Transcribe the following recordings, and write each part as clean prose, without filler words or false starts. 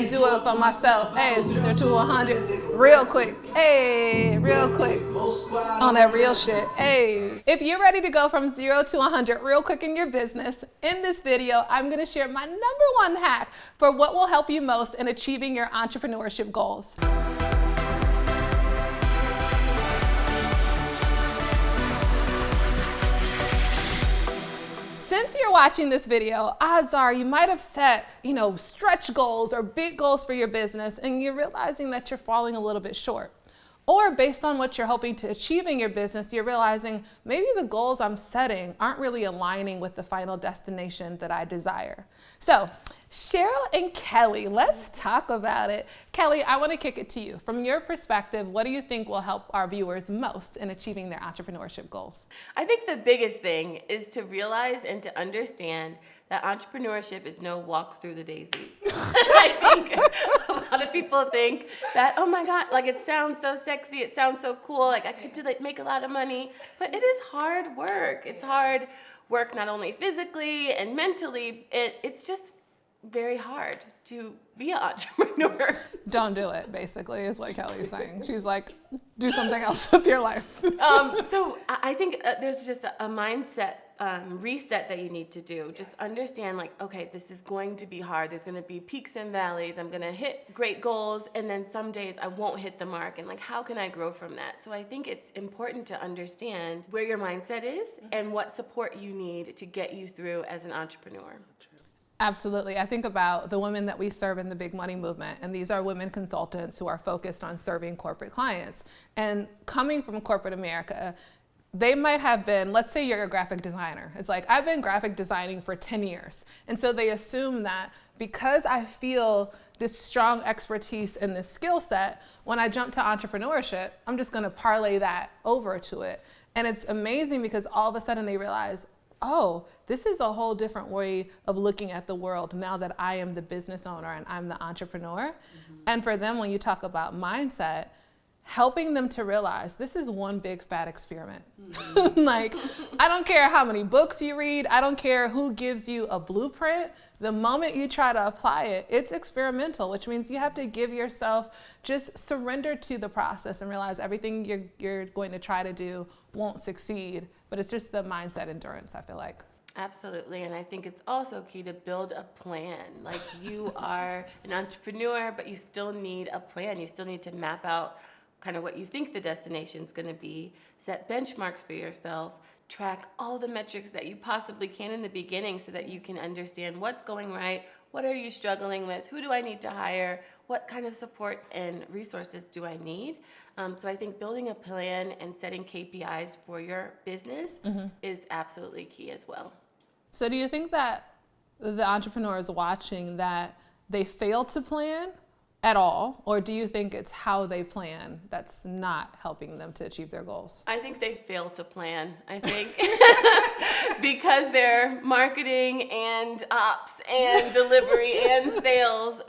and do it for myself. Hey, 0 to 100 real quick. Hey, real quick. On that real shit. Hey. If you're ready to go from 0 to 100 real quick in your business, in this video, I'm going to share my #1 hack for what will help you most in achieving your entrepreneurship goals. Since you're watching this video, odds are you might have set, stretch goals or big goals for your business, and you're realizing that you're falling a little bit short. Or based on what you're hoping to achieve in your business, you're realizing maybe the goals I'm setting aren't really aligning with the final destination that I desire. So, Cheryl and Kelly, let's talk about it. Kelly, I want to kick it to you. From your perspective, what do you think will help our viewers most in achieving their entrepreneurship goals? I think the biggest thing is to realize and to understand that entrepreneurship is no walk through the daisies. I think a lot of people think that, oh my God, it sounds so sexy, it sounds so cool, I could make a lot of money, but it is hard work. It's hard work not only physically and mentally, it's just very hard to be an entrepreneur. Don't do it, basically, is what Kelly's saying. She's like, do something else with your life. So I think there's just a mindset reset that you need to do. Just understand, okay, this is going to be hard. There's going to be peaks and valleys. I'm going to hit great goals, and then some days I won't hit the mark. And how can I grow from that? So I think it's important to understand where your mindset is and what support you need to get you through as an entrepreneur. Absolutely. I think about the women that we serve in the big money movement, and these are women consultants who are focused on serving corporate clients. And coming from corporate America, they might have been, let's say you're a graphic designer. It's I've been graphic designing for 10 years. And so they assume that because I feel this strong expertise in this skill set, when I jump to entrepreneurship, I'm just going to parlay that over to it. And it's amazing because all of a sudden they realize, oh, this is a whole different way of looking at the world now that I am the business owner and I'm the entrepreneur. Mm-hmm. And for them, when you talk about mindset, helping them to realize this is one big fat experiment. Mm-hmm. I don't care how many books you read. I don't care who gives you a blueprint. The moment you try to apply it, it's experimental, which means you have to give yourself, just surrender to the process and realize everything you're going to try to do won't succeed. But it's just the mindset endurance, I feel like. Absolutely, and I think it's also key to build a plan. You are an entrepreneur, but you still need a plan. You still need to map out kind of what you think the destination is going to be, set benchmarks for yourself, track all the metrics that you possibly can in the beginning so that you can understand what's going right, what are you struggling with, who do I need to hire, what kind of support and resources do I need. So I think building a plan and setting KPIs for your business is absolutely key as well. So do you think that the entrepreneurs watching that they fail to plan at all, or do you think it's how they plan that's not helping them to achieve their goals? I think they fail to plan. I think because their marketing and ops and delivery and sales,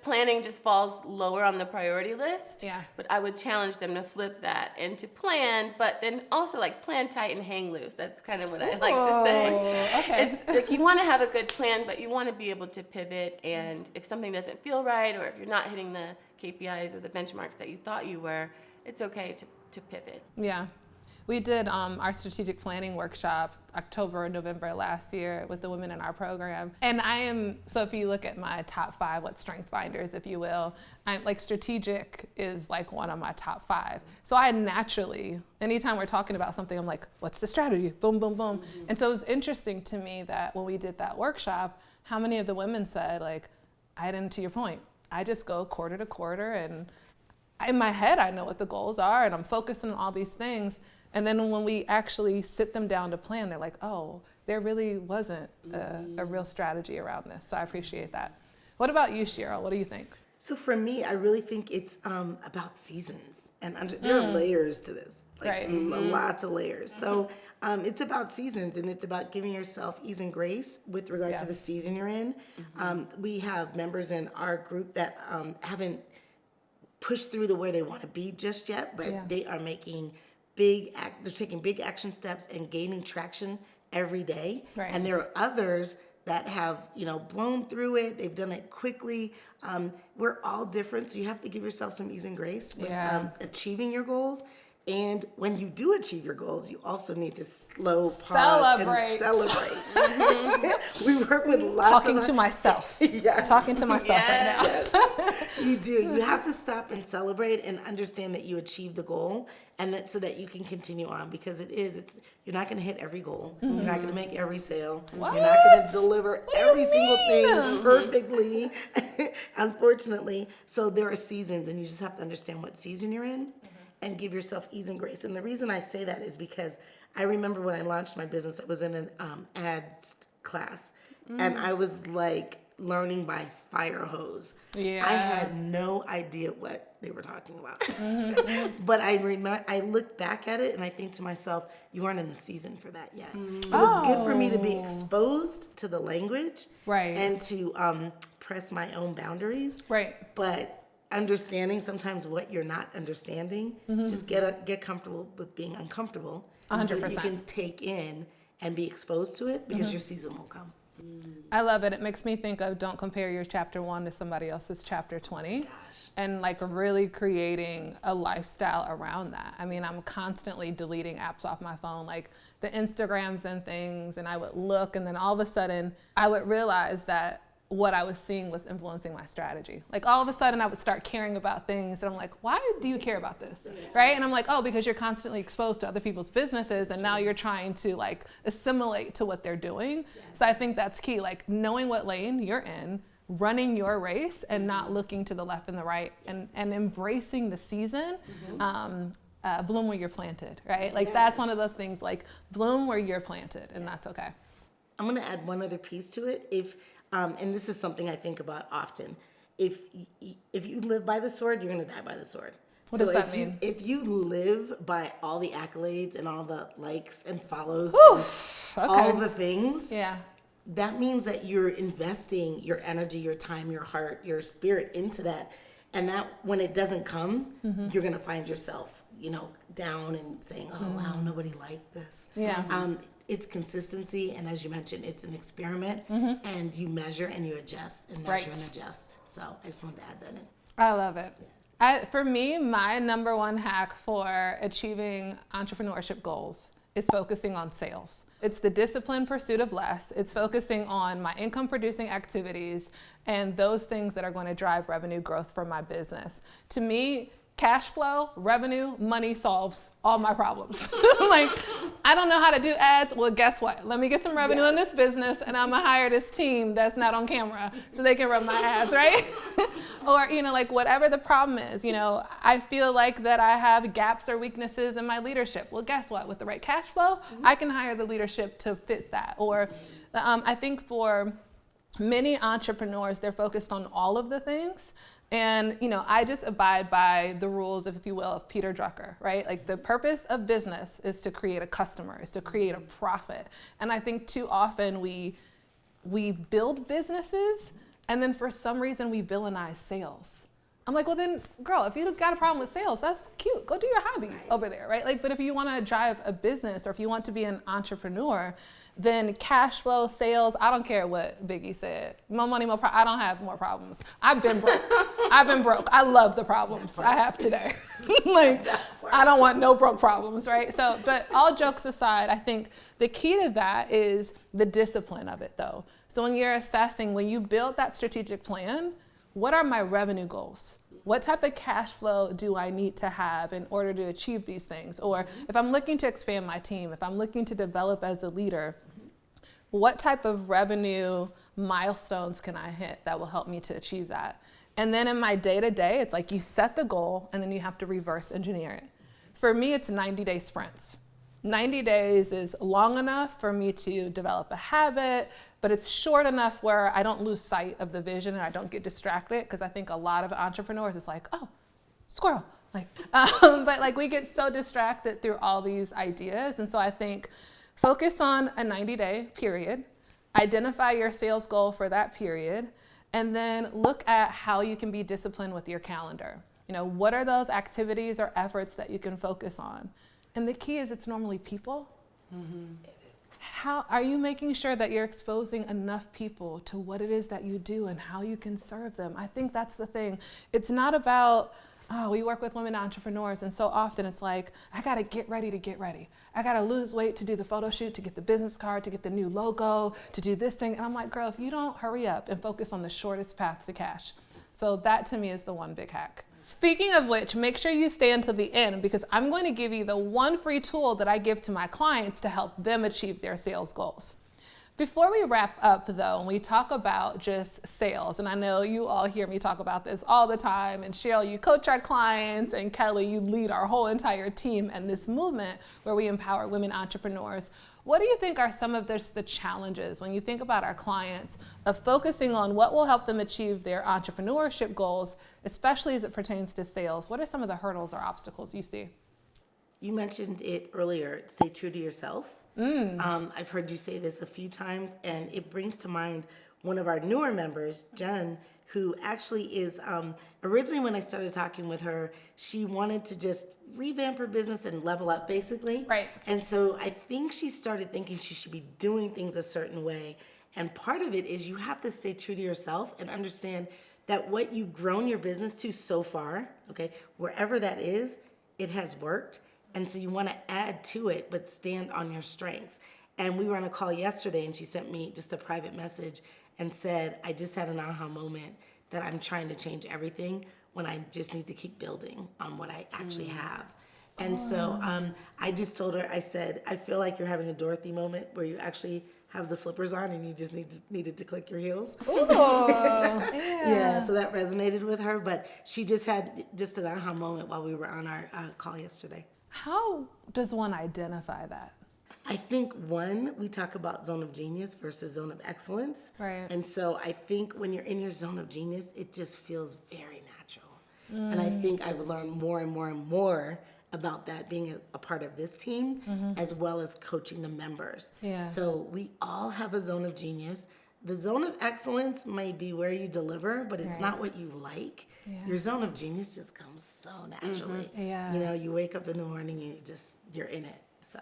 planning just falls lower on the priority list. Yeah. But I would challenge them to flip that and to plan, but then also plan tight and hang loose. That's kind of what I like to say. Okay. It's you want to have a good plan, but you want to be able to pivot, and if something doesn't feel right, or if you're not hitting the KPIs or the benchmarks that you thought you were, it's okay to pivot. Yeah. We did our strategic planning workshop October and November last year with the women in our program. And so if you look at my top 5, strength finders, if you will, strategic is one of my top 5. So I naturally, anytime we're talking about something, I'm what's the strategy? Boom, boom, boom. Mm-hmm. And so it was interesting to me that when we did that workshop, how many of the women said, to your point, I just go quarter to quarter, and in my head, I know what the goals are, and I'm focused on all these things. And then when we actually sit them down to plan, they're oh, there really wasn't a real strategy around this. So I appreciate that. What about you, Cheryl? What do you think? So for me, I really think it's about seasons, and there are layers to this, right. Lots of layers. So it's about seasons, and it's about giving yourself ease and grace with regard to the season you're in. We have members in our group that haven't pushed through to where they want to be just yet, but they are making they're taking big action steps and gaining traction every day. Right. And there are others that have, blown through it. They've done it quickly. We're all different, so you have to give yourself some ease and grace with achieving your goals. And when you do achieve your goals, you also need to slow, pause, and celebrate. We work with lots Talking to myself. Yes. Talking to myself right now. Yes. You do. You have to stop and celebrate and understand that you achieved the goal, and that so that you can continue on, because you're not going to hit every goal. You're not going to make every sale. What? You're not going to deliver every single mean? thing perfectly, unfortunately. So there are seasons, and you just have to understand what season you're in. And give yourself ease and grace. And the reason I say that is because I remember when I launched my business, I was in an ads class, and I was like learning by fire hose. Yeah. I had no idea what they were talking about. But I look back at it and I think to myself, you aren't in the season for that yet. It was good for me to be exposed to the language, and to press my own boundaries. But understanding sometimes what you're not understanding, just get comfortable with being uncomfortable, 100%. so that you can take in and be exposed to it, because your season will come. I love it. It makes me think of don't compare your chapter 1 to somebody else's chapter 20. And like really creating a lifestyle around that. I mean, I'm constantly deleting apps off my phone, like the Instagrams and things, and I would look, and then all of a sudden I would realize that what I was seeing was influencing my strategy. Like all of a sudden I would start caring about things, and I'm like, why do you care about this? Right? And I'm like, oh, because you're constantly exposed to other people's businesses, and now you're trying to like assimilate to what they're doing. So I think that's key, like knowing what lane you're in, running your race, and not looking to the left and the right, and embracing the season. Bloom where you're planted, right? Like that's one of those things, like bloom where you're planted, and that's okay. I'm gonna add one other piece to it. And this is something I think about often. If you live by the sword, you're going to die by the sword. What does that mean? If you live by all the accolades and all the likes and follows and all the things, that means that you're investing your energy, your time, your heart, your spirit into that. And that when it doesn't come, you're going to find yourself, down and saying, oh, wow, nobody liked this. It's consistency, and as you mentioned, it's an experiment, and you measure and you adjust and measure and adjust. So I just wanted to add that in. I love it. For me, my number one hack for achieving entrepreneurship goals is focusing on sales. It's the disciplined pursuit of less. It's focusing on my income producing activities and those things that are going to drive revenue growth for my business. To me, cash flow, revenue, money solves all my problems. Like, I don't know how to do ads. Well, guess what? Let me get some revenue in this business, and I'm gonna hire this team that's not on camera so they can run my ads, right? Or, like whatever the problem is, I feel like that I have gaps or weaknesses in my leadership. Well, guess what? With the right cash flow, I can hire the leadership to fit that. Or I think for many entrepreneurs, they're focused on all of the things. And, I just abide by the rules, if you will, of Peter Drucker, right? Like the purpose of business is to create a customer, is to create a profit. And I think too often we build businesses, and then for some reason we villainize sales. I'm like, well then, girl, if you got a problem with sales, that's cute. Go do your hobby over there, right? Like, but if you want to drive a business, or if you want to be an entrepreneur, then cash flow, sales, I don't care what Biggie said. More money, more I don't have more problems. I've been broke. I love the problems I have today. Like, I don't want no broke problems, right? So, but all jokes aside, I think the key to that is the discipline of it though. So when you're assessing, when you build that strategic plan, what are my revenue goals? What type of cash flow do I need to have in order to achieve these things? Or if I'm looking to expand my team, if I'm looking to develop as a leader, what type of revenue milestones can I hit that will help me to achieve that? And then in my day-to-day, it's like you set the goal and then you have to reverse engineer it. For me, it's 90-day sprints. 90 days is long enough for me to develop a habit, but it's short enough where I don't lose sight of the vision and I don't get distracted, because I think a lot of entrepreneurs is like, oh, squirrel. But like we get so distracted through all these ideas. And so I think focus on a 90-day period, identify your sales goal for that period, and then look at how you can be disciplined with your calendar. What are those activities or efforts that you can focus on? And the key is it's normally people. how are you making sure that you're exposing enough people to what it is that you do and how you can serve them? I think that's the thing. It's not about, oh, we work with women entrepreneurs, and so often it's like, I gotta get ready to get ready. I gotta lose weight to do the photo shoot, to get the business card, to get the new logo, to do this thing. And I'm like, girl, if you don't hurry up and focus on the shortest path to cash. So that to me is the one big hack. Speaking of which, make sure you stay until the end, because I'm going to give you the one free tool that I give to my clients to help them achieve their sales goals. Before we wrap up though, and we talk about just sales, and I know you all hear me talk about this all the time, and Cheryl, you coach our clients, and Kelly, you lead our whole entire team and this movement where we empower women entrepreneurs. What do you think are some of the challenges when you think about our clients of focusing on what will help them achieve their entrepreneurship goals, especially as it pertains to sales? What are some of the hurdles or obstacles you see? You mentioned it earlier, stay true to yourself. I've heard you say this a few times, and it brings to mind one of our newer members, Jen, who actually is, originally when I started talking with her, she wanted to just revamp her business and level up basically. Right. And so I think she started thinking she should be doing things a certain way. And part of it is you have to stay true to yourself and understand that what you've grown your business to so far, okay, wherever that is, it has worked. And so you want to add to it, but stand on your strengths. And we were on a call yesterday, and she sent me just a private message and said, I just had an aha moment that I'm trying to change everything when I just need to keep building on what I actually have. And so I just told her, I said, I feel like you're having a Dorothy moment where you actually have the slippers on and you just needed to click your heels. Ooh, yeah. Yeah, so that resonated with her, but she just had just an aha moment while we were on our call yesterday. How does one identify that? I think one, we talk about zone of genius versus zone of excellence. Right. And so I think when you're in your zone of genius, it just feels very natural. And I think I've learned more and more and more about that being a part of this team, as well as coaching the members. Yeah. So we all have a zone of genius. The zone of excellence may be where you deliver, but it's not what you like. Yeah. Your zone of genius just comes so naturally. Yeah. You know, you wake up in the morning and you're in it. So.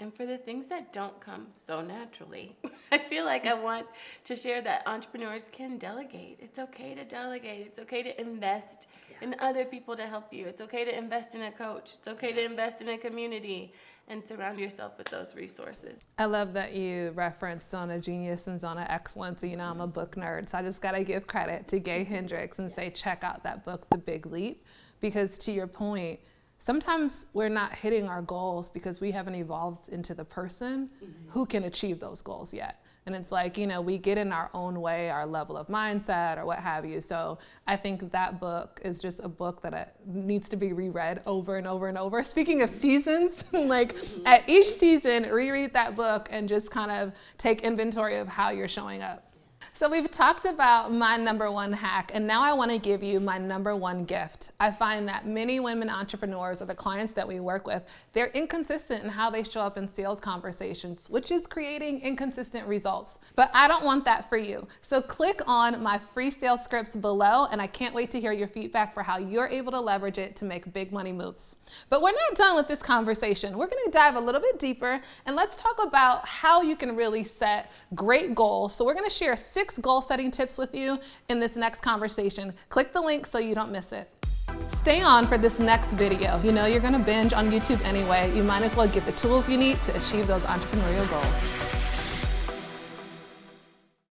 And for the things that don't come so naturally, I feel like I want to share that entrepreneurs can delegate. It's okay to delegate. It's okay to invest in other people to help you. It's okay to invest in a coach. It's okay to invest in a community and surround yourself with those resources. I love that you referenced Zone of Genius and Zone of Excellence. You know, I'm a book nerd, so I just got to give credit to Gay Hendricks and say, check out that book, The Big Leap, because to your point, sometimes we're not hitting our goals because we haven't evolved into the person who can achieve those goals yet. And it's like, you know, we get in our own way, our level of mindset or what have you. So I think that book is just a book that needs to be reread over and over and over. Speaking of seasons, like at each season, reread that book and just kind of take inventory of how you're showing up. So we've talked about my number one hack, and now I want to give you my number one gift. I find that many women entrepreneurs or the clients that we work with, they're inconsistent in how they show up in sales conversations, which is creating inconsistent results. But I don't want that for you. So click on my free sales scripts below, and I can't wait to hear your feedback for how you're able to leverage it to make big money moves. But we're not done with this conversation. We're going to dive a little bit deeper, and let's talk about how you can really set great goals. So we're going to share 6 goal setting tips with you in this next conversation. Click the link so you don't miss it. Stay on for this next video. You know you're going to binge on YouTube anyway. You might as well get the tools you need to achieve those entrepreneurial goals.